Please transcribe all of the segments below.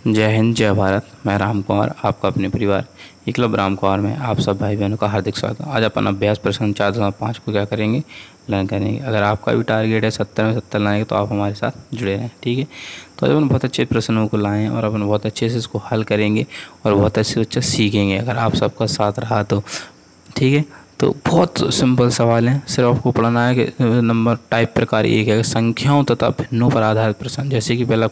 जय हिंद, जय भारत। मैं राम कुमार, आपका अपने परिवार एकलव्य राम कुमार में आप सब भाई बहनों का हार्दिक स्वागत है। आज अपन अभ्यास प्रश्न 4.5 को क्या करेंगे, लर्न करेंगे। अगर आपका भी टारगेट है 70 में 70 लाने का तो आप हमारे साथ जुड़े रहें, ठीक है। तो आज अपन बहुत अच्छे प्रश्नों को लाएँ और अपन बहुत अच्छे से इसको हल करेंगे और बहुत अच्छे से सीखेंगे अगर आप सबका साथ रहा तो, ठीक है। तो बहुत सिंपल सवाल है, सिर्फ आपको पढ़ना है कि नंबर टाइप प्रकार एक है, संख्याओं तथा भिन्नों पर आधारित प्रश्न। जैसे कि पहला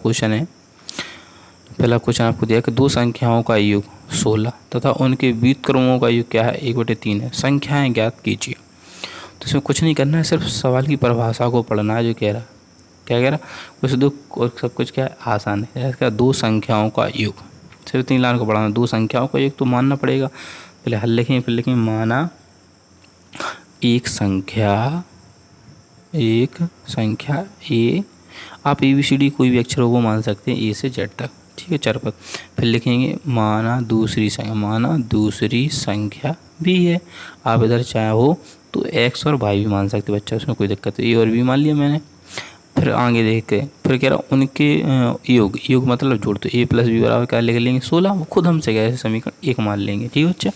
क्वेश्चन आपको दिया कि दो संख्याओं का योग 16 तथा उनके व्युत्क्रमों का योग क्या है, 1/3 है। संख्याएं ज्ञात कीजिए। तो इसमें कुछ नहीं करना है, सिर्फ सवाल की परिभाषा को पढ़ना है। जो कह रहा क्या कह रहा, कुछ दो और सब कुछ क्या है, आसान है। इसका दो संख्याओं का योग, सिर्फ 3 लाइन को पढ़ाना। दो संख्याओं का योग तो मानना पड़ेगा, पहले हल लिखेंगे, फिर लिखेंगे माना एक संख्या ए। आप ABCD कोई भी अक्षरों को मान सकते हैं, ए से जेड तक, ठीक है, चरपट। फिर लिखेंगे माना दूसरी संख्या भी है। आप इधर चाहे हो तो एक्स और वाई भी मान सकते बच्चा, उसमें कोई दिक्कत नहीं। ए और बी मान लिया मैंने। फिर आगे देखते, फिर कह रहा उनके योग मतलब जोड़। तो A + B बराबर क्या लिख लेंगे, 16। वो खुद हमसे कह रहे समीकरण 1 मान लेंगे, ठीक है बच्चा।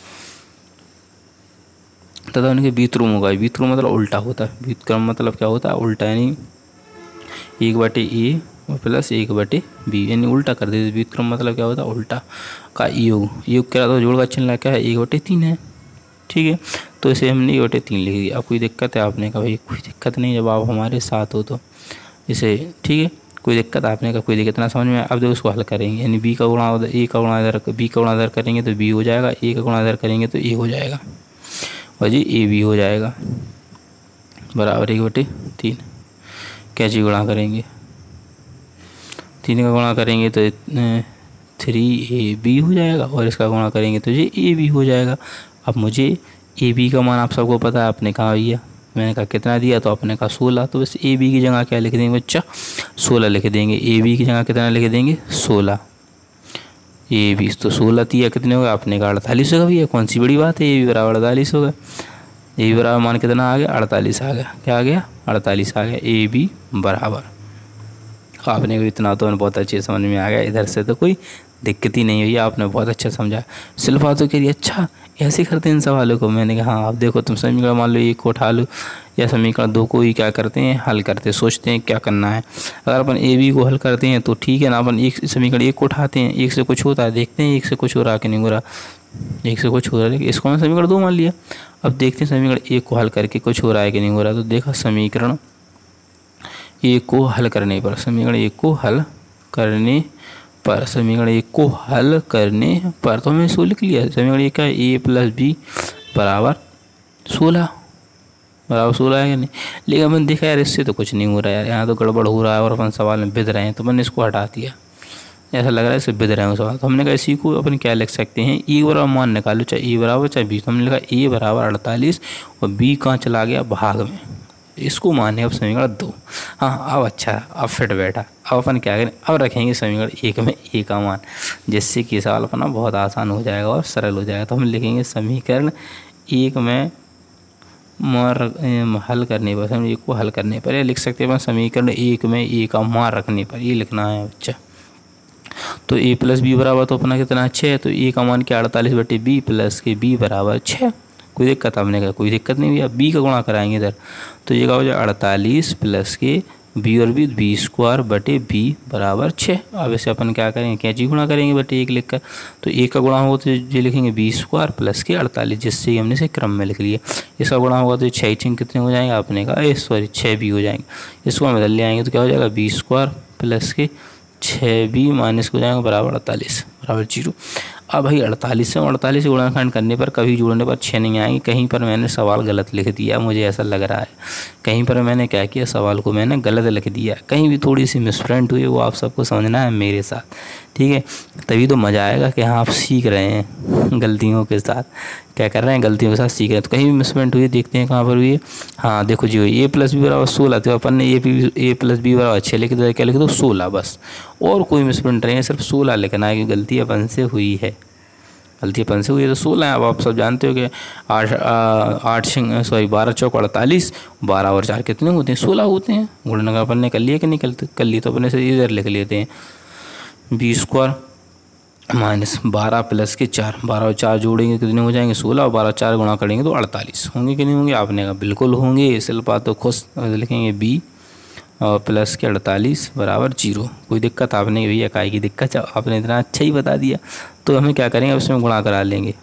तथा उनके व्युत्क्रम होगा, व्युत्क्रम मतलब उल्टा होता है। व्युत्क्रम मतलब क्या होता है, उल्टा, यानी 1/A और प्लस 1/B, यानी उल्टा कर देते। व्युत्क्रम मतलब क्या होता है, उल्टा का योग। योग क्या था, जोड़ का चिन्ह क्या है, 1/3 है, ठीक है। तो इसे हमने 1/3 लिख दिया। अब कोई दिक्कत है, आपने कहा भाई कोई दिक्कत नहीं, जब आप हमारे साथ हो तो इसे, ठीक है, कोई दिक्कत, आपने कहा कोई दिक्कत ना समझ में। अब देखो उसको हल करेंगे, यानी B का गुणा A का गुणा इधर, B का गुणा इधर करेंगे तो B हो जाएगा, A का गुणा इधर करेंगे तो A हो जाएगा, और जी AB हो जाएगा बराबर 1/3। कैसे गुणा करेंगे, 3 का गुणा करेंगे तो 3AB हो जाएगा, और इसका गुणा करेंगे तो ये AB हो जाएगा। अब मुझे AB का मान आप सबको पता है, आपने कहा भैया, मैंने कहा कितना दिया, तो आपने कहा 16। तो बस AB की जगह क्या लिख देंगे बच्चा, 16 लिख देंगे। AB की जगह कितना लिख देंगे, 16। AB तो 16 दिया, कितने हो गए, आपने कहा 48 होगा भैया, कौन सी बड़ी बात है, AB बराबर 48 होगा। AB बराबर मान कितना आ गया, 48 आ गया। क्या आ गया, 48 आ गया। AB बराबर, आपने भी इतना तो बहुत अच्छे समझ में आ गया, इधर से तो कोई दिक्कत ही नहीं हुई, आपने बहुत अच्छा समझा। शिल्पा तो कह रही अच्छा ऐसे करते हैं इन सवालों को। मैंने कहा हाँ, आप देखो तुम समीकरण मान लो 1 को उठा लो, या समीकरण 2 को ही क्या करते हैं, हल करते, सोचते हैं क्या करना है। अगर अपन AB को हल करते हैं तो ठीक है ना, अपन एक समीकरण 1 को उठाते हैं, 1 से कुछ होता है, देखते हैं 1 से कुछ हो रहा कि नहीं हो रहा। 1 से कुछ हो रहा है, लेकिन इसको हमने समीकरण 2 मान लिया। अब देखते हैं समीकरण 1 को हल करके कुछ हो रहा है कि नहीं हो रहा। तो देखा समीकरण 1 को हल करने पर, समीकरण 1 को हल करने पर, समीकरण 1 को हल करने पर तो हमने इसको लिख लिया। समीकरण 1 का A + B बराबर 16 है कि नहीं। लेकिन अपन देखा यार इससे तो कुछ नहीं हो रहा यार, यहाँ तो गड़बड़ हो रहा है और अपन सवाल में बिद रहे हैं, तो मैंने इसको हटा दिया। ऐसा लग रहा है इससे बिद रहे हैं सवाल। तो हमने कहा इसी को अपन क्या लिख सकते हैं, E बराबर मान निकालो, चाहे A बराबर चाहे B। तो हमने लिखा A बराबर 48 और B कहाँ चला गया, भाग में। इसको माने अब समीकरण 2। हाँ अब अच्छा, अब फिट बैठा। अब अपन क्या करें, अब रखेंगे समीकरण 1 में A का मान, जिससे कि सवाल अपना बहुत आसान हो जाएगा और सरल हो जाएगा। तो हम लिखेंगे समीकरण 1 में हल करने पर, समीकरण 1 को हल करने पर, या लिख सकते हैं समीकरण 1 में A का मान रखने पर, ये लिखना है बच्चा। तो A + B बराबर तो अपना कितना 6 है, तो A का मान क्या 48/B प्लस के B बराबर 6। कोई दिक्कत, आपने कहा कोई दिक्कत नहीं भैया। B का गुणा कराएंगे इधर, तो ये क्या हो जाए 48 प्लस के B और B²/B बराबर 6। अब इसे अपन क्या करेंगे, कैंची गुणा करेंगे बटे 1 लिख कर। तो 1 का गुणा होगा तो ये लिखेंगे B² प्लस के 48, जिससे हमने इसे क्रम में लिख लिया। इसका गुणा होगा तो 6 कितने हो जाएंगे, आपने कहा 6B हो जाएंगे। इसको हम इधर ले आएंगे तो क्या हो जाएगा, B² प्लस के 6B माइनस हो जाएगा बराबर 48 बराबर 0। अब भाई 48 से 48 से गुणनखंड करने पर, कभी जोड़ने पर 6 नहीं आएंगे। कहीं पर मैंने सवाल गलत लिख दिया, मुझे ऐसा लग रहा है। कहीं पर मैंने क्या किया, सवाल को मैंने गलत लिख दिया, कहीं भी थोड़ी सी मिसप्रिंट हुई, वो आप सबको समझना है मेरे साथ, ठीक है। तभी तो मज़ा आएगा कि हाँ आप सीख रहे हैं गलतियों के साथ, क्या कर रहे हैं, गलतियों के साथ सीख रहे हैं। तो कहीं भी मिसप्रिंट हुई, देखते हैं कहाँ पर हुई है। हाँ देखो जी, A + B बराबर 16, तो अपन ने A + B बराबर 6 लिख दिया, क्या लिख दो 16 बस, और कोई मिसप्रिंट नहीं है, सिर्फ 16 लिखना है कि गलती अपन से हुई है, गलती अपन से हुई है। तो 16 है। अब आप सब जानते हो कि 12 चौक 48, 12 और 4 कितने होते हैं, 16 होते हैं। गुणन अपन ने कर लिया कि नहीं कर लिए, तो अपने से इधर लिख लेते हैं B² माइनस 12 प्लस के 4, 12 और 4 जोड़ेंगे कितने हो जाएंगे 16, और 12 4 गुणा करेंगे तो 48 होंगे कि नहीं होंगे। आपने कहा बिल्कुल होंगे, शिल्पा तो खुश। लिखेंगे बी और प्लस के 48 बराबर 0। कोई दिक्कत आपने भैया काय की दिक्कत, आपने इतना अच्छा ही बता दिया। तो हमें क्या करेंगे, उसमें गुणा करा लेंगे।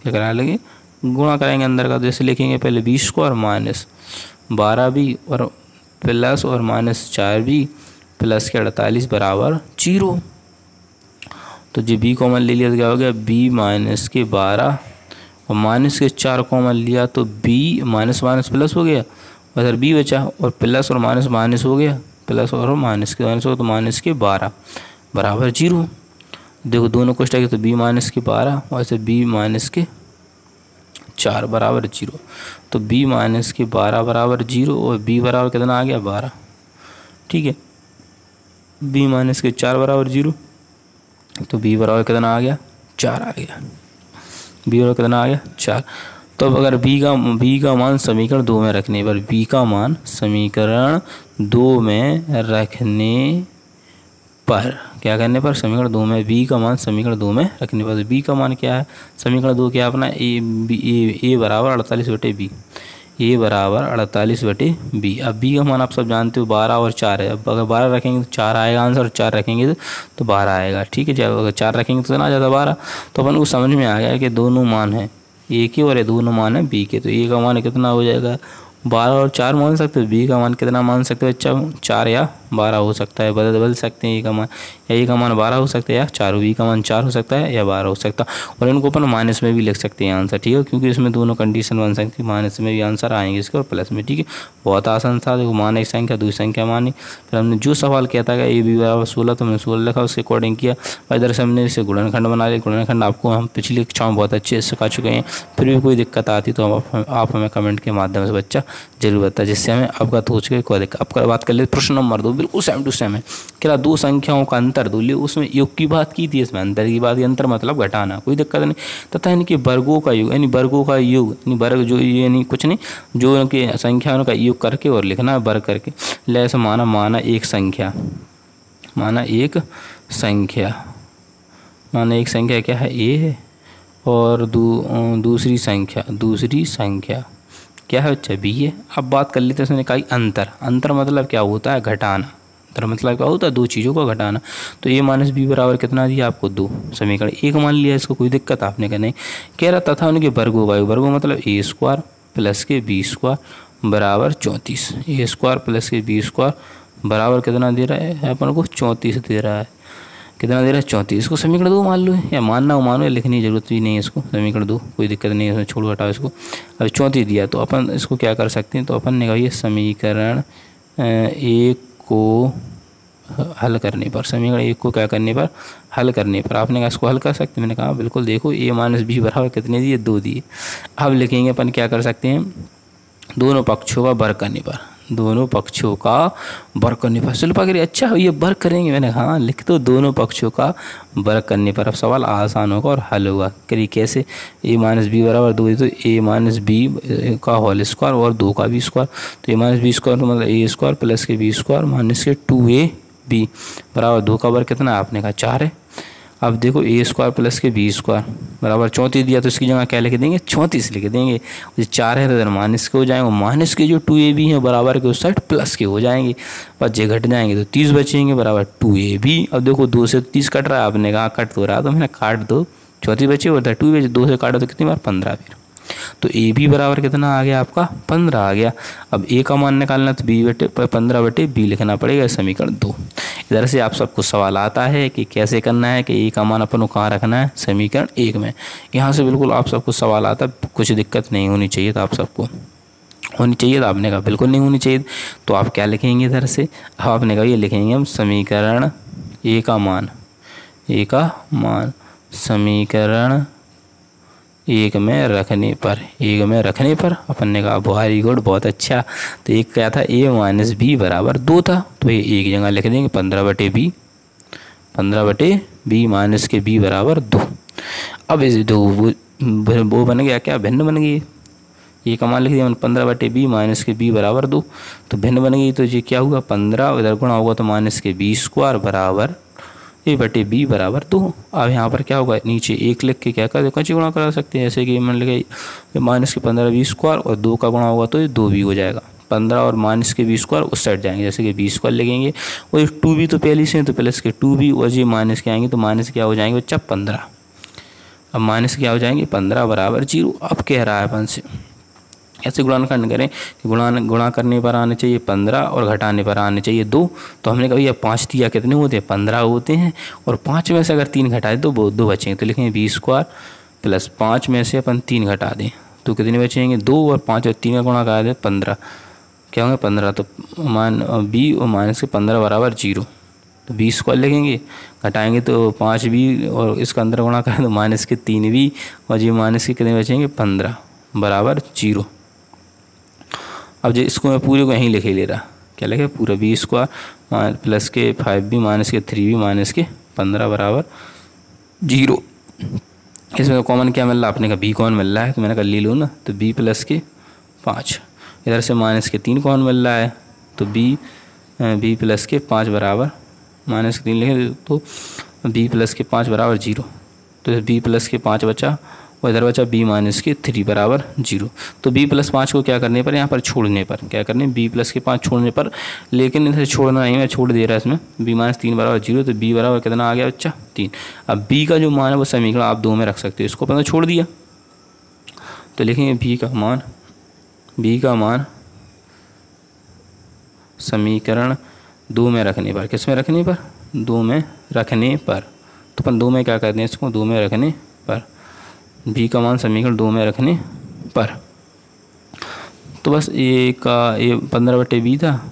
क्या करा लेंगे, गुणा करेंगे अंदर का। तो जैसे लिखेंगे पहले बी स्क्वायर माइनस 12 बी और प्लस और माइनस 4 बी प्लस के 48 बराबर 0। तो जो बी कॉमन ले लिया तो क्या हो गया, बी माइनस के 12 और माइनस के 4 कॉमन लिया तो बी माइनस माइनस प्लस हो गया, इधर बी बचा, और प्लस और माइनस माइनस हो गया, प्लस और माइनस के माइनस हो तो माइनस के 12 बराबर 0। देखो दोनों को स्टैक तो बी माइनस के 12 और ऐसे बी माइनस के 4 बराबर 0। तो बी माइनस के 12 बराबर 0 और बी बराबर कितना आ गया 12। ठीक है, बी माइनस के 4 बराबर 0, तो बी बराबर कितना आ गया 4 आ गया। बी बराबर कितना आ गया 4। तो अब अगर बी का मान समीकरण 2 में रखने पर, बी का मान समीकरण 2 में रखने पर, क्या करने पर, समीकरण 2 में बी का मान समीकरण 2 में रखने पर, बी का मान क्या है समीकरण 2 क्या अपना ए बराबर 48/b, ए बराबर 48/b। अब बी का मान आप सब जानते हो 12 और 4 है। अब अगर 12 रखेंगे तो 4 आएगा आंसर, और 4 रखेंगे तो 12 आएगा। ठीक है, जब अगर 4 रखेंगे तो ना जाता 12। तो अपन को समझ में आ गया कि दोनों मान हैं ए के और ये दोनों मान है बी के। तो ए का मान कितना हो जाएगा 12 और 4 मान सकते हो, बी का मान कितना मान सकते हो बच्चा 4 या 12 हो सकता है, बदल सकते हैं। ए का मान या ए का मान 12 हो सकता है या 4, बी का मान 4 हो सकता है या 12 हो सकता है। और इनको अपन माइनस में भी लिख सकते हैं आंसर। ठीक है, क्योंकि इसमें दोनों कंडीशन बन सकती है, माइनस में भी आंसर आएंगे इसके और प्लस में। ठीक है, बहुत आसान था। देखो मान एक संख्या दूसरी संख्या मानी, फिर हमने जो सवाल किया था ए बी बराबर 16, तो हमने 16 लिखा, उसके अकॉर्डिंग किया। और इधर से हमने इसे गुणनखंड बना लिया। गुणनखंड आपको हम पिछली कक्षाओं में बहुत अच्छे से सिखा चुके हैं। फिर भी कोई दिक्कत आती तो आप हमें कमेंट के माध्यम से बच्चा जरूर बताए, जिससे हमें अवगत हो चुके। कोई दिक्कत। अब बात कर ले प्रश्न नंबर 2, बिल्कुल सेम टू सेम है। क्या दो संख्याओं का अंतर दो, उसमें योग की बात की थी, इसमें अंतर की बात, अंतर मतलब घटाना, कोई दिक्कत नहीं। तथा इनके वर्गों का योग, यानी वर्गों का योग, यानी वर्ग जो यानी कुछ नहीं, जो इनके संख्याओं का योग करके और लिखना है वर्ग करके। ऐसा माना एक संख्या, माना एक संख्या क्या है ए है, और दूसरी संख्या क्या है बच्चा बी है। अब बात कर लेते हैं उसने कहा अंतर मतलब क्या होता है घटाना। अंतर मतलब क्या होता है दो चीज़ों का घटाना। तो ए माइनस बी बराबर कितना दिया आपको 2, समीकरण 1 मान लिया, इसको कोई दिक्कत आपने का नहीं। कह रहा तथा उनके वर्गों का, वर्गों मतलब ए स्क्वायर प्लस के बी स्क्वायर बराबर 34। ए स्क्वायर प्लस के बी स्क्वायर बराबर कितना दे रहा है अपन को 34 दे रहा है। कितना दे रहा है 34। इसको समीकरण 2 मान लो, या मानना हो मानो, लिखने की जरूरत भी नहीं है इसको, समीकरण 2 कोई दिक्कत नहीं है इसमें, छोड़ो हटाओ इसको। अब 34 दिया तो अपन इसको क्या कर सकते हैं, तो अपन ने कहा ये समीकरण 1 को हल करने पर, समीकरण 1 को क्या करने पर हल करने पर आपने कहा इसको हल कर सकते हैं। मैंने कहा बिल्कुल, देखो ए माइनस बी बराबर कितने दिए 2 दिए। अब लिखेंगे अपन क्या कर सकते हैं, दोनों पक्षों का वर्ग करने पर, दोनों पक्षों का वर्ग करने पर। शिल्पा कह रही अच्छा ये वर्ग करेंगे, मैंने हाँ लिख दो, दोनों पक्षों का वर्ग करने पर। अब सवाल आसान होगा और हल होगा। करिए कैसे, ए माइनस बी बराबर 2 है तो ए माइनस बी का होल स्क्वायर और 2 का बी स्क्वायर। तो ए माइनस बी स्क्वायर मतलब ए स्क्वायर प्लस के बी स्क्वायर माइनस के 2ab बराबर 2 का वर्ग कितना है आपने कहा 4 है। अब देखो ए स्क्वायर प्लस के बी स्क्वायर बराबर 34 दिया, तो इसकी जगह क्या लिख देंगे 34 लिख देंगे। जो 4 है तो इधर माइनस के हो जाएंगे, माइनस के जो 2ab हैं बराबर के उस साइड प्लस के हो जाएंगे, बच्चे घट जाएंगे तो 30 बचेंगे बराबर 2ab। अब देखो 2 से 30 कट रहा है, आपने कहा कट तो रहा, तो मैंने काट दो, 34 बचे और 2 बचे, 2 से काटा तो कितनी बार 15 फिर। तो ए बी बराबर कितना आ गया आपका 15 आ गया। अब ए का मान निकालना तो बी बटे 15/b लिखना पड़ेगा, समीकरण 2। इधर से आप सबको सवाल आता है कि कैसे करना है, कि ए का मान अपन को कहाँ रखना है, समीकरण 1 में। यहाँ से बिल्कुल आप सबको सवाल आता, कुछ दिक्कत नहीं होनी चाहिए था, आप सबको होनी चाहिए था, आपने कहा बिल्कुल नहीं होनी चाहिए। तो आप क्या लिखेंगे इधर से, अब आपने कहा ये लिखेंगे हम समीकरण ए का मान समीकरण 1 में रखने पर अपन ने कहा वेरी गुड, बहुत अच्छा। तो एक क्या था ए माइनस बी बराबर 2 था, तो ये एक जगह लिख देंगे 15/b माइनस के b बराबर 2। अब इस 2 वो बन गया क्या, भिन्न बन गई। ये का मान लिख दिया 15/b माइनस के b बराबर 2, तो भिन्न बन गई। तो ये क्या हुआ 15 इधर गुणा होगा तो माइनस के बी स्क्वायर बराबर a/b बराबर 2। अब यहाँ पर क्या होगा, नीचे 1 लिख के क्या कर दो, कैसे गुणा करा सकते हैं, जैसे कि मान लीजिए माइनस के 15 b² और 2 का गुणा होगा तो ये 2 भी हो जाएगा। 15 और माइनस के b² उस साइड जाएंगे, जैसे कि b² लिखेंगे और 2b तो पहले से है तो प्लस के 2b और ये माइनस के आएंगे तो माइनस क्या हो जाएंगे बच्चा 15। अब माइनस क्या हो जाएंगे 15 बराबर 0। अब कह रहा है अपन से ऐसे गुणनखंड करें कि गुणा करने पर आने चाहिए 15 और घटाने पर आने चाहिए 2। तो हमने कहा भैया 5 दिया कितने होते हैं 15 होते हैं, और 5 में से अगर 3 घटाए तो वो 2 बचेंगे। तो लिखेंगे b² प्लस 5 में से अपन 3 घटा दें तो कितने बचेंगे 2, और 5 और 3 का गुणा करा दें 15, क्या होंगे 15। तो b और माइनस के 15 बराबर 0। तो b² लिखेंगे, घटाएंगे तो 5b और इसका अंदर गुणा करें तो माइनस के 3b और ये माइनस के कितने बचेंगे 15 बराबर 0। अब जो इसको मैं पूरे को यहीं लिखे ले रहा, क्या लिखे पूरा b² प्लस के 5b माइनस के 3b माइनस के 15 बराबर 0। इसमें कॉमन क्या मिल रहा है, आपने कहा b कॉमन मिल रहा है तो मैंने कहा ले लो ना, तो b प्लस के 5, इधर से माइनस के 3 कॉमन मिल रहा है तो b प्लस के 5 बराबर माइनस के 3 लिखे तो b प्लस के 5 बराबर 0। तो b प्लस के 5 बचा और इधर बचा b माइनस के 3 बराबर 0। तो b प्लस 5 को क्या करने पर, यहाँ पर छोड़ने पर, क्या करने b प्लस के 5 छोड़ने पर, लेकिन इसे छोड़ना नहीं, मैं छोड़ दे रहा है इसमें b माइनस 3 बराबर 0। तो b बराबर कितना आ गया बच्चा 3। अब b का जो मान है वो समीकरण आप 2 में रख सकते हो, इसको अपने छोड़ दिया तो लिखेंगे b का मान समीकरण 2 में रखने पर, किस में रखने पर 2 में रखने पर, तो अपन 2 में क्या करते हैं इसको 2 में रखने पर, b का मान समीकरण 2 में रखने पर। तो बस ये 15/b था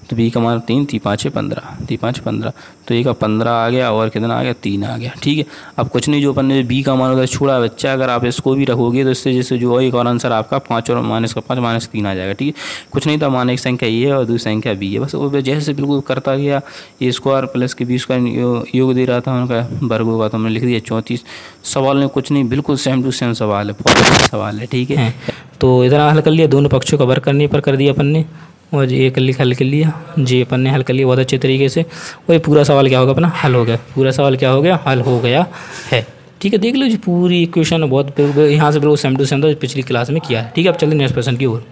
तो b का मान 3, 3 5 15, तो a का 15 आ गया और कितना आ गया 3 आ गया। ठीक है, अब कुछ नहीं, जो अपन ने b का मान उधर छोड़ा बच्चा, अगर आप इसको भी रखोगे तो इससे जैसे जो एक और आंसर आपका 5 और माइनस का 5 माइनस 3 आ जाएगा। ठीक है, कुछ नहीं था, मान एक संख्या ये है और दूसरी संख्या b है, बस वो जैसे बिल्कुल करता गया। a² प्लस के b² योग दे रहा था उनका वर्गों का, तो हमने लिख दिया 34। सवाल में कुछ नहीं, बिल्कुल सेम टू सेम सवाल है, बहुत अच्छा सवाल है। ठीक है, तो इधर हल कर लिया, दोनों पक्षों का वर्ग करने पर कर दिया अपन ने, और ये हल कर लिया, जी अपन ने हल कर लिया बहुत अच्छे तरीके से। और ये पूरा सवाल क्या होगा अपना हल हो गया, पूरा सवाल क्या हो गया हल हो गया है। ठीक है, देख लो जी पूरी इक्वेशन बहुत यहाँ से बिल्कुल सेम टू सेम था पिछली क्लास में किया है। ठीक है, अब चलते नेक्स्ट प्रश्न की ओर।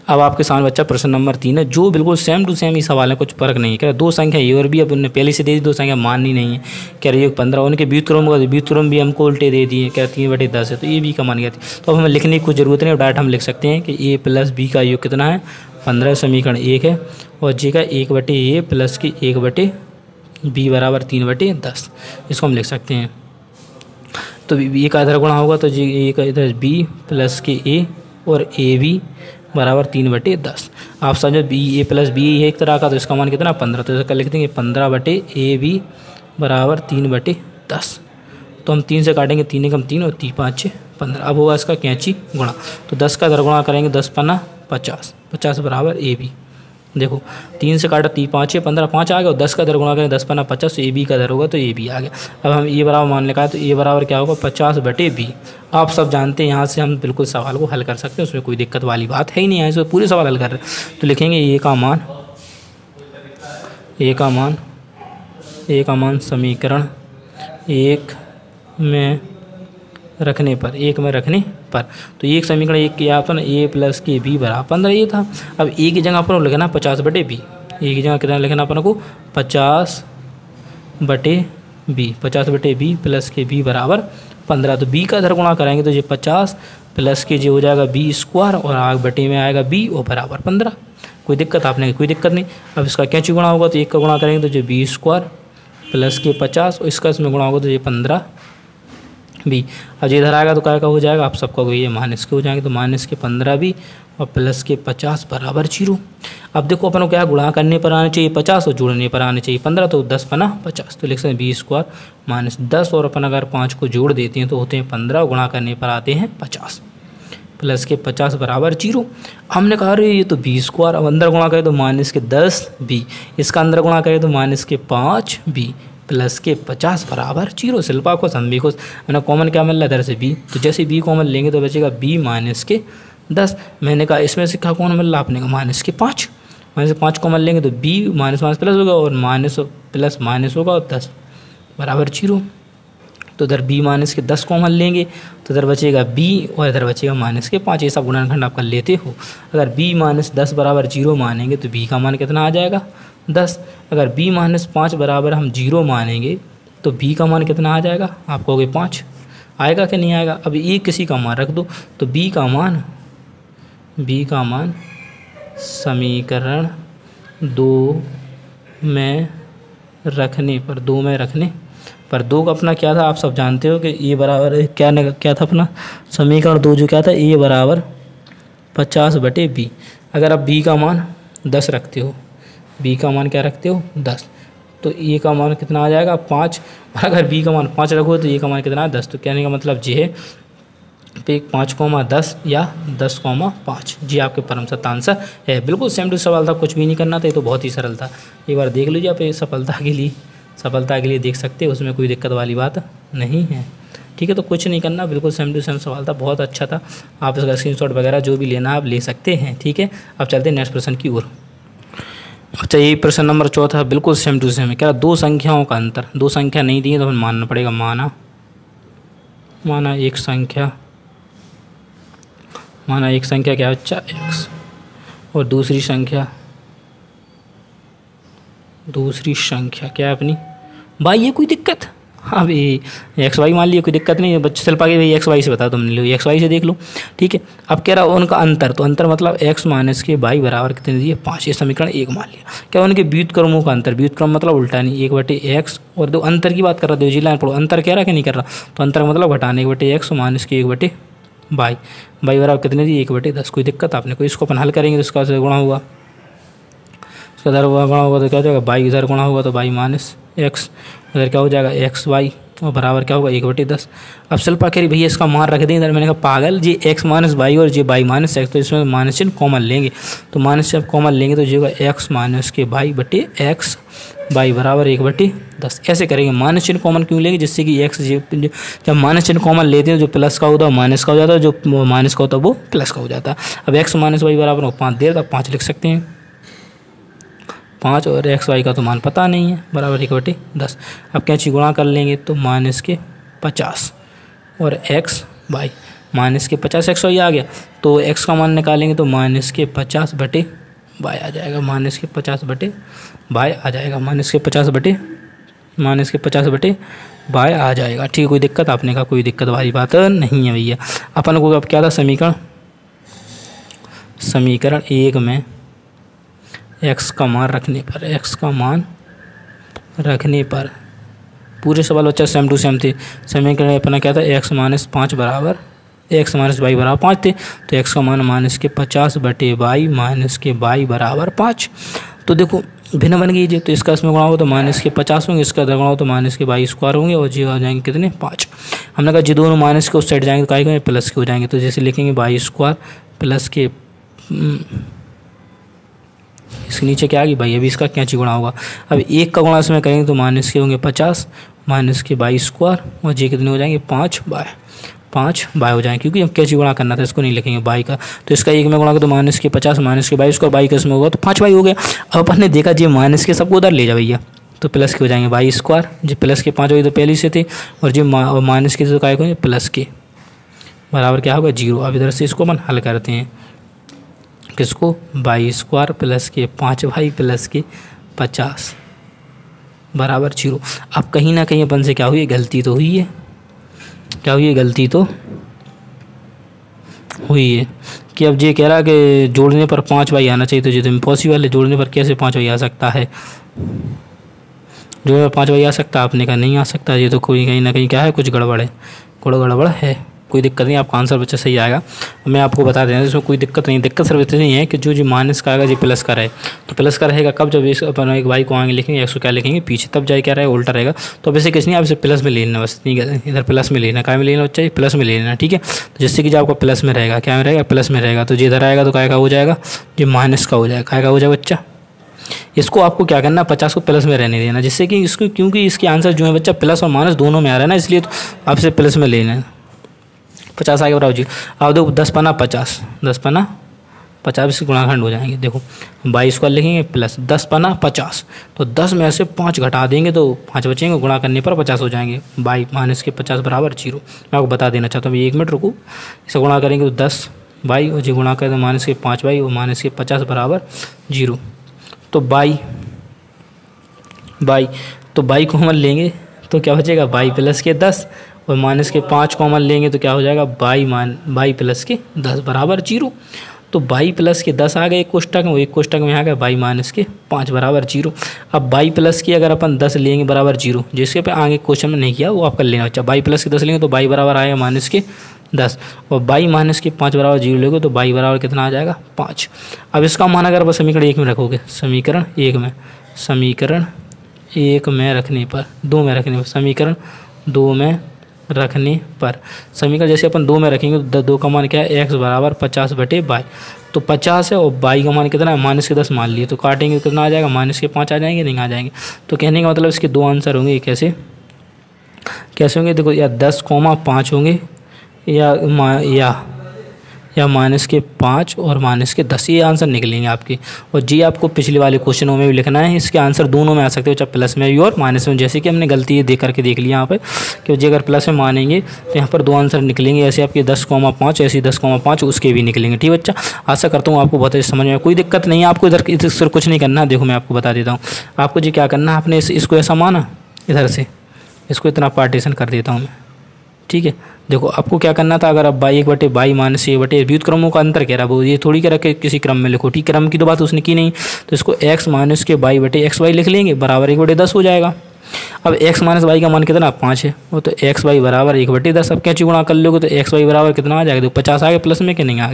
अब आपके सामने बच्चा प्रश्न नंबर 3 है, जो बिल्कुल सेम टू सेम ही सवाल है, कुछ फर्क नहीं है। कह रहा 2 संख्या ए और बी, अब उन्होंने पहले से दे दी, 2 संख्या माननी नहीं है। कह रही है 15, उनके व्युत्क्रम होगा, व्युत्क्रम भी हमको उल्टे दे दिए, क्या 3/10 है, तो ये बी का मान गया थी। तो अब हमें लिखने की कुछ जरूरत नहीं, डायरेक्ट हम लिख सकते हैं कि a प्लस बी का योग कितना है 15, समीकरण 1 है, और जी का 1/a प्लस की 1/b बराबर 3/10, इसको हम लिख सकते हैं। तो ए का इधर गुणा होगा तो जी ए का इधर b प्लस के a और ए बी बराबर 3/10। आप समझो a प्लस बी है एक तरह का, तो इसका मान कितना 15, तो इसका लिख देंगे 15/ab बराबर 3/10। तो हम 3 से काटेंगे, 3 एकम 3 और 3 5 15। अब होगा इसका कैंची गुणा, तो 10 का इधर गुणा करेंगे, 10 पन्ना 50, 50 बराबर ए बी। देखो 3 से काटा 3 5 15, 5 आ गया, और 10 का इधर गुणा करें 10 पन्ना 50, तो ए बी का इधर होगा तो ए बी आ गया। अब हम ए बराबर मान लिखा है, तो ए बराबर क्या होगा 50/b। आप सब जानते हैं यहाँ से हम बिल्कुल सवाल को हल कर सकते हैं, उसमें कोई दिक्कत वाली बात है ही नहीं है, इसमें पूरे सवाल हल कर रहे हैं। तो लिखेंगे ए का मान समीकरण 1 में रखने पर, तो एक समीकरण 1 किया था ना, a प्लस के b बराबर 15 ये था। अब a की जगह अपन को लिखना 50/b, a की जगह कितना लिखना अपन को 50/b, 50/b प्लस के b बराबर 15। तो b का इधर गुणा करेंगे तो ये 50 प्लस के जो हो जाएगा b² और आग बटे में आएगा b और बराबर 15। कोई दिक्कत आपने, कोई दिक्कत नहीं। अब इसका कैंची गुणा होगा तो 1 का गुणा करेंगे तो जो b² प्लस के 50 और इसका इसमें गुणा होगा तो ये 15b। अब ये इधर आएगा तो क्या का हो जाएगा, आप सबका ये माइनस के हो जाएंगे, तो माइनस के 15b और प्लस के 50 बराबर 0। अब देखो अपन को क्या गुणा करने पर आने चाहिए 50 और जोड़ने पर आने चाहिए 15, तो 10 पना 50, तो लिख सकते हैं b² माइनस 10, और अपन अगर 5 को जोड़ देते हैं तो होते हैं 15, गुणा करने पर आते हैं 50, प्लस के 50 बराबर 0। हमने कहा अरे ये तो b², अब अंदर गुणा करें तो माइनस के 10b, इसका अंदर गुणा करें तो माइनस के 5b प्लस के 50 बराबर 0। शिल्पा को हम भी खुश, मैंने कॉमन क्या मिल रहा है इधर से b, तो जैसे b कॉमन लेंगे तो बचेगा b माइनस के 10। मैंने कहा इसमें से क्या कौन मिल रहा आपने कहा माइनस के 5 कॉमन लेंगे तो b माइनस माइनस प्लस होगा, और माइनस प्लस माइनस होगा और 10 बराबर 0। तो इधर b माइनस के 10 कॉमन लेंगे तो इधर बचेगा b और इधर बचेगा माइनस के 5। ये सब गुणनखंड आप कर लेते हो। अगर b माइनस 10 बराबर 0 मानेंगे तो b का मान कितना आ जाएगा 10। अगर b माइनस 5 बराबर हम 0 मानेंगे तो b का मान कितना आ जाएगा, आप कहोगे 5 आएगा कि नहीं आएगा। अब ये किसी का मान रख दो तो b का मान समीकरण 2 में रखने पर 2 का अपना क्या था आप सब जानते हो कि ये बराबर क्या था अपना समीकरण 2 जो क्या था a बराबर 50/b। अगर आप b का मान 10 रखते हो, b का मान क्या रखते हो 10, तो a का मान कितना आ जाएगा 5। और अगर b का मान 5 रखो तो a का मान कितना है 10। तो कहने का मतलब ये है पे 5,10 या 10,5 जी आपके परम सत्य आंसर है। बिल्कुल सेम टू सवाल था, कुछ भी नहीं करना था, ये तो बहुत ही सरल था। एक बार देख लीजिए आप, ये सफलता के लिए देख सकते हैं, उसमें कोई दिक्कत वाली बात नहीं है। ठीक है, तो कुछ नहीं करना, बिल्कुल सेम टू सेम सवाल था, बहुत अच्छा था। आप इसका स्क्रीनशॉट वगैरह जो भी लेना आप ले सकते हैं। ठीक है, अब चलते हैं नेक्स्ट प्रश्न की ओर। अच्छा, ये प्रश्न नंबर 4 बिल्कुल सेम टू सेम है। क्या दो संख्याओं का अंतर, दो संख्या नहीं दी है तो मानना पड़ेगा, माना एक संख्या क्या है बच्चा x और दूसरी संख्या क्या है अपनी भाई, ये कोई दिक्कत, हाँ भाई एक्स वाई मान लिया, कोई दिक्कत नहीं है बच्चे। चल पाएंगे भाई एक्स वाई से बता, तुमने लो एक्स वाई से देख लो। ठीक है, अब कह रहा उनका अंतर, तो अंतर मतलब x माइनस के वाई बराबर कितने दिए 5, ये समीकरण 1 मान लिया। क्या उनके व्युत्क्रमों का अंतर, व्युत्क्रम मतलब उल्टा नहीं, 1/x और दो अंतर की बात कर रहा था जी, लाइन पढ़ो अंतर कह रहा कि नहीं कर रहा, तो अंतर मतलब घटाने 1/x माइनस के 1/y बराबर कितने दिए 1/10। कोई दिक्कत आपने कोई, इसको अपन हल करेंगे तो इसका गुणा होगा, इसका इधर गुणा होगा तो क्या हो जाएगा बाई, इधर गुणा होगा तो बाई माइनस एक्स, इधर क्या हो जाएगा एक्स वाई और बराबर क्या होगा 1/10। अब शिल्पा कह रही भैया इसका मान रख दें इधर, मैंने कहा पागल जी एक्स माइनस वाई और जी वाई माइनस एक्स, तो इसमें माइनस चिन्ह कॉमन लेंगे, तो माइनस चिन्ह कॉमन लेंगे तो जो होगा एक्स माइनस के वाई बटे एक्स वाई बराबर 1/10। ऐसे करेंगे, माइनस चिन्ह कॉमन क्यों लेंगे, जिससे कि एक्स जब माइनस चिन्ह कॉमन लेते हैं जो प्लस का होता है माइनस का हो जाता है, जो माइनस का होता है वो प्लस का हो जाता है। अब एक्स माइनस वाई बराबर 5 दे, तब 5 लिख सकते हैं, 5 और एक्स वाई का तो मान पता नहीं है, बराबर 1/10। अब कैंची गुणा कर लेंगे तो माइनस के 50 और एक्स वाई, माइनस के 50 एक्स वाई आ गया, तो एक्स का मान निकालेंगे तो माइनस के 50/y आ जाएगा, माइनस के 50/y आ जाएगा, माइनस के 50/y आ जाएगा। ठीक है, कोई दिक्कत, आपने कहा कोई दिक्कत वाली बात नहीं है भैया। अपन को अब क्या था समीकरण 1 में x का मान रखने पर पूरे सवाल बच्चा सेम टू सेम थे। समीकरण अपना क्या था x माइनस 5 बराबर x माइनस वाई बराबर 5 थे, तो x का मान माइनस के 50/y माइनस के y बराबर 5। तो देखो भिन्न बन गई, तो इसका इसमें गुणा हो तो माइनस के 50 होंगे, इसका गुणा हो तो माइनस के y स्क्वायर होंगे और जी आ जाएंगे कितने 5। हमने कहा जी दोनों माइनस के उस साइड जाएंगे तो क्या प्लस के हो जाएंगे, तो जैसे लिखेंगे y स्क्वायर प्लस के इसके नीचे क्या आ गई भाई, अभी इसका कैंची गुणा होगा। अब 1 का गुणा इसमें करेंगे तो माइनस के होंगे 50 माइनस के वाई स्क्वायर और जी कितने हो जाएंगे 5 बाय हो जाएंगे, क्योंकि हम कैंची गुणा करना था, इसको नहीं लिखेंगे बाई का, तो इसका 1 में गुणा कर तो माइनस के 50 माइनस के वाई स्क्वायर, बाई का इसमें होगा तो 5 बाई हो गया। अब अपन ने देखा जी माइनस के सबको उधर ले जा भैया, तो प्लस के हो जाएंगे वाई स्क्वायर, जी प्लस के 5 वाई तो पहले से थे और जी माइनस के तो क्या होंगे प्लस के बराबर क्या होगा 0। अब इधर से इसको अपन हल करते हैं, किसको वाई स्क्वायर प्लस के 5y प्लस के 50 बराबर 0। अब कहीं ना कहीं अपन से क्या हुई है, गलती तो हुई है, कि अब ये कह रहा है कि जोड़ने पर 5y आना चाहिए, तो ये तो इम्पॉसिबल है, जोड़ने पर कैसे 5y आ सकता है, जोड़ने पर 5y आ सकता है, आपने कहा नहीं आ सकता, ये तो कोई कहीं ना कहीं क्या है कुछ गड़बड़ है। कोई दिक्कत नहीं, आपका आंसर बच्चा सही आएगा। मैं आपको बता देना इसमें कोई दिक्कत नहीं, दिक्कत सिर्फ इतनी है कि जो माइनस का आएगा जी प्लस का रहे, तो प्लस का रहेगा कब, जब इस अपन एक वाई को आगे लिखेंगे एक्स को क्या लिखेंगे पीछे, तब जाए क्या रहेगा उल्टा रहेगा। तो अब ऐसे कुछ नहीं, आप इसे प्लस में ले लेना, बस नहीं इधर प्लस में लेना, क्या में लेना बच्चा प्लस में ले लेना। ठीक है, तो जिससे कि जो आपका प्लस में रहेगा, क्या में रहेगा प्लस में रहेगा, तो जो इधर आएगा तो क्या का हो जाएगा जो माइनस का हो जाएगा, क्या का हो जाएगा बच्चा। इसको आपको क्या करना 50 को प्लस में रहने देना, जिससे कि इसको, क्योंकि इसके आंसर जो है बच्चा प्लस और माइनस दोनों में आ रहा है ना, इसलिए तो आपसे प्लस में लेना है। 50 आगे बढ़ाओ जी, आप देखो 10 पना 50, 10 पना 50 से गुणाखंड हो जाएंगे। देखो 22 लिखेंगे प्लस 10 पना 50, तो 10 में से 5 घटा देंगे तो 5 बचेंगे, गुणा करने पर 50 हो जाएंगे। 22 माइनस के 50 बराबर 0। मैं आपको बता देना चाहता हूँ, 1 मिनट रुको। इसे गुणा करेंगे तो 10 बाई और जो गुणा करें तो माइनस के 5 बाई और माइनस के 50 बराबर 0। तो बाई कॉमन लेंगे तो क्या बचेगा, बाई प्लस के 10 और माइनस के 5 कॉमन लेंगे तो क्या हो जाएगा, बाई प्लस के 10 बराबर 0। तो बाई प्लस के 10 आ गए एक कोष्टक में, एक कोष्टक में आ गया बाई माइनस के 5 बराबर 0। अब बाई प्लस की अगर अपन 10 लेंगे बराबर 0, जिसके पे आगे क्वेश्चन में नहीं किया वो आप कर लेना बच्चा। बाई प्लस के 10 लेंगे तो बाई बराबर आएगा माइनस के 10 और बाई माइनस के 5 बराबर 0 लेंगे तो बाई बराबर कितना आ जाएगा 5। अब इसका मान अगर आप समीकरण 1 में रखोगे, समीकरण 1 में रखने पर 2 में रखने पर समीकरण 2 में रखने पर समीकरण जैसे अपन 2 में रखेंगे तो 2 का मान क्या है, x बराबर 50/22। तो 50 है और बाई का मान कितना है, माइनस के 10 मान लिए, तो काटेंगे तो कितना आ जाएगा, माइनस के 5 आ जाएंगे, नहीं आ जाएंगे। तो कहने का मतलब इसके 2 आंसर होंगे। कैसे होंगे, देखो या 10,5 होंगे या माइनस के 5 और माइनस के 10, ये आंसर निकलेंगे आपके। और जी आपको पिछले वाले क्वेश्चनों में भी लिखना है, इसके आंसर दोनों में आ सकते हो, चाहे प्लस में भी और माइनस में। जैसे कि हमने गलती ये देख करके देख लिया यहाँ पे कि जी अगर प्लस में मानेंगे तो यहाँ पर 2 आंसर निकलेंगे, ऐसे आपके 10,5 ऐसे 10,5 उसके भी निकलेंगे। ठीक बच्चा, आशा करता हूँ आपको बहुत अच्छे समझ में, कोई दिक्कत नहीं है। आपको इधर कुछ नहीं करना है। देखो मैं आपको बता देता हूँ, आपको जी क्या करना है, आपने इसको ऐसा माना, इधर से इसको इतना पार्टीशन कर देता हूँ मैं। ठीक है, देखो आपको क्या करना था, अगर आप बाई माइनस व्युत क्रमों का अंतर कह रहा है वो, ये थोड़ी कह रहा है किसी क्रम में लिखो। ठीक, क्रम की तो बात उसने की नहीं, तो इसको x माइनस के बाई लिख लेंगे बराबर 1/10 हो जाएगा। अब x माइनस बाई का मान कितना 5 है, वो तो x बाई बराबर 1/10। अब क्या गुणा कर लोगे तो x बाई बराबर कितना आ जाएगा, देखो 50 आ गया प्लस में कि नहीं आ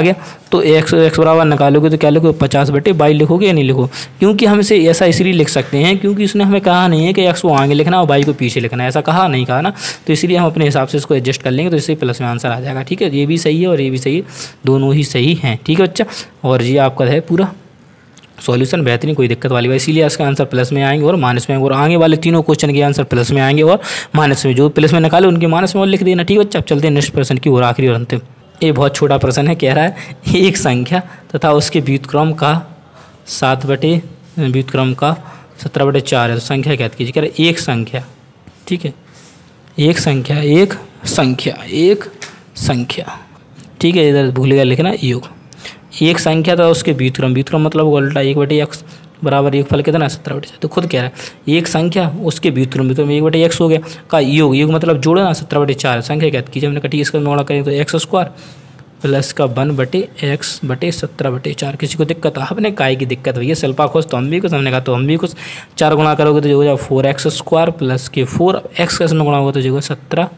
गया। तो x बराबर निकालोगे तो क्या लिखोगे, 50/22 लिखोगे या नहीं लिखो। क्योंकि हम इसे ऐसा इसलिए लिख सकते हैं क्योंकि उसने हमें कहा नहीं है कि x को आगे लिखना और बाई को पीछे लिखना है, ऐसा कहा नहीं कहा ना, तो इसलिए हम अपने हिसाब से इसको एडजस्ट कर लेंगे तो इससे प्लस में आंसर आ जाएगा। ठीक है, ये भी सही है और ये भी सही है, दोनों ही सही हैं। ठीक है बच्चा, और ये आपका है पूरा सॉल्यूशन बेहतरीन, कोई दिक्कत वाली बात, इसीलिए इसका आंसर प्लस में आएंगे और माइनस में आएंगे, और आगे वाले तीनों क्वेश्चन के आंसर प्लस में आएंगे और माइनस में। जो प्लस में निकाले उनके माइनस में और लिख देना। ठीक है बच्चा, अब चलते हैं नेक्स्ट प्रश्न की और आखिरी और अंतिम। ये बहुत छोटा प्रश्न है, कह रहा है एक संख्या तथा उसके व्युत्क्रम का 17/4 है, तो संख्या ज्ञात कीजिए। कह रहा है एक संख्या, ठीक है, एक संख्या, ठीक है, इधर भूलेगा लिखना योग। एक संख्या था उसके व्युत्क्रम मतलब उल्टा 1/x बराबर एक फल कितना 17/4। तो खुद कह रहा है एक संख्या उसके व्युत्क्रम 1/x हो गया का योग मतलब जोड़ना 17/4 संख्या क्या कीजिए। हमने कटी इसका गुणा करें तो x² प्लस का 1/x/17/4। किसी को दिक्कत आपने काय की दिक्कत भैया सल्पा खुश तो हम भी कुछ, हमने कहा तो हम भी कुछ। 4 गुणा करोगे तो जो हो जाए 4x² प्लस के 4x में गुणा होगा तो जो 17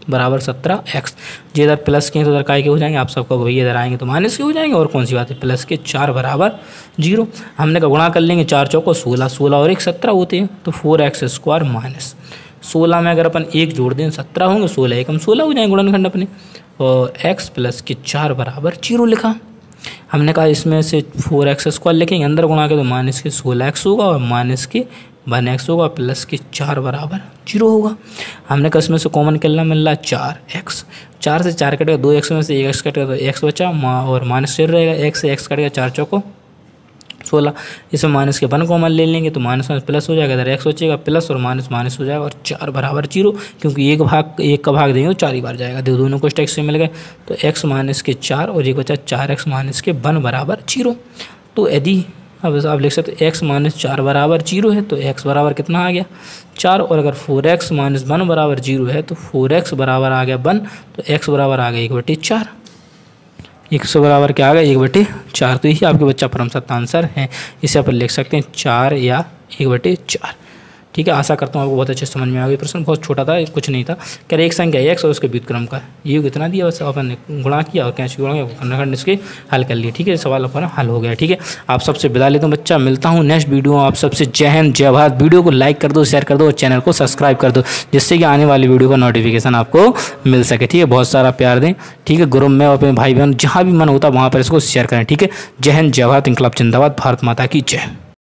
बराबर 17x। जो इधर प्लस के हैं तो इधर काय के हो जाएंगे, आप सबको भैया इधर आएंगे तो माइनस के हो जाएंगे, और कौन सी बात है, प्लस के 4 बराबर 0। हमने कहा गुणा कर लेंगे 4 चौको 16 और 1 17 होते हैं, तो 4x² माइनस 16 में अगर अपन 1 जोड़ दें 17 होंगे, 16 1 हम 16 हो जाएंगे गुणनखंड अपने, और x प्लस के 4 बराबर 0 लिखा। हमने कहा इसमें से 4x² लिखेंगे, अंदर गुणा के तो माइनस के 16x होगा और माइनस के 1x होगा प्लस के 4 बराबर 0 होगा। हमने कहा इसमें से कॉमन निकलना मिल रहा है 4x, 4 से 4 कटेगा 2x में से 1x कटेगा तो x बचा और माइनस 4 रहेगा, x से x कटेगा 4 चौको 16। इसमें माइनस के 1 कॉमन ले लेंगे तो माइनस प्लस हो जाएगा, इधर x बचेगा प्लस और माइनस हो जाएगा और 4 बराबर 0, क्योंकि एक का भाग देंगे तो 4 ही बार जाएगा। दोनों को टैक्स से मिल गए तो x माइनस के 4 और एक बचा 4x माइनस के 1 बराबर 0। तो यदि अब आप लिख सकते हो x माइनस 4 बराबर 0 है तो x बराबर कितना आ गया 4, और अगर 4x माइनस 1 बराबर 0 है तो 4x बराबर आ गया 1, तो x बराबर आ गया 1/4। 100 बराबर क्या आ गया 1/4। तो यही आपके बच्चा परम सत्य आंसर है, इसे आप लिख सकते हैं 4 या 1/4। ठीक है, आशा करता हूँ आपको बहुत अच्छे समझ में आ गया। प्रश्न बहुत छोटा था, कुछ नहीं था। कह रहे एक संख्या x और उसके व्युत्क्रम का योग कितना दिया, बस अपन गुणा किया और कैसे गुणा इसके हल कर लिए। ठीक है, सवाल अपना हल हो गया। ठीक है, आप सबसे विदा लेता हूँ बच्चा, मिलता हूँ नेक्स्ट वीडियो। आप सबसे जय हिंद जय भारत। वीडियो को लाइक कर दो, शेयर कर दो और चैनल को सब्सक्राइब कर दो, जिससे कि आने वाली वीडियो का नोटिफिकेशन आपको मिल सके। ठीक है, बहुत सारा प्यार दें। ठीक है, ग्रुप में और अपने भाई बहन जहाँ भी मन होता है वहाँ पर इसको शेयर करें। ठीक है, जय हिंद जय भारत, इंकलाब जिंदाबाद, भारत माता की जय।